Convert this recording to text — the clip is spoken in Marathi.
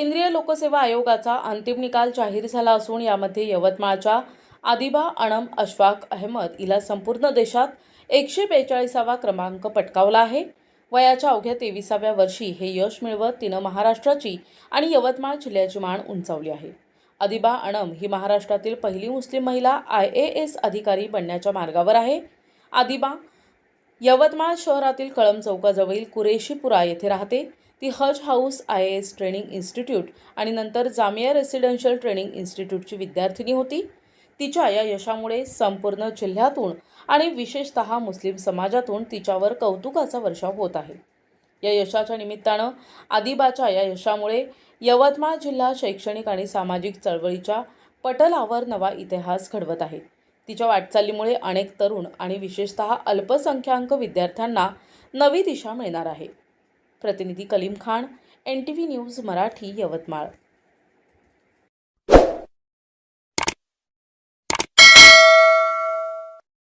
केंद्रीय लोकसेवा आयोगाचा अंतिम निकाल जाहीर झाला असून यामध्ये यवतमाळच्या आदिबा अणम अशफाक अहमद हिला संपूर्ण देशात 142वा क्रमांक पटकावला आहे। वयाच्या अवघ्या 23व्या वर्षी हे यश मिळवत तिनं महाराष्ट्राची आणि यवतमाळ जिल्ह्याची मान उंचावली आहे। आदिबा अणम ही महाराष्ट्रातील पहिली मुस्लिम महिला IAS अधिकारी बनण्याच्या मार्गावर आहे। आदिबा यवतमाळ शहरातील कळम चौकाजवळील कुरेशीपुरा येथे राहते। ती हज हाऊस IAS ट्रेनिंग इन्स्टिट्यूट आणि नंतर जामिया रेसिडेन्शियल ट्रेनिंग इन्स्टिट्यूटची विद्यार्थिनी होती। तिच्या या यशामुळे संपूर्ण जिल्ह्यातून आणि विशेषतः मुस्लिम समाजातून तिच्यावर कौतुकाचा वर्षाव होत आहे। या यशाच्या निमित्तानं आदिबाच्या या यशामुळे यवतमाळ जिल्हा शैक्षणिक आणि सामाजिक चळवळीच्या पटलावर नवा इतिहास घडवत आहे। तिच्या वाटचालीमुळे अनेक तरुण आणि विशेषतः अल्पसंख्याक विद्यार्थ्यांना नवी दिशा मिळणार आहे। प्रतिनिधी कलीम खान, NTV न्यूज मराठी, यवतमाळ।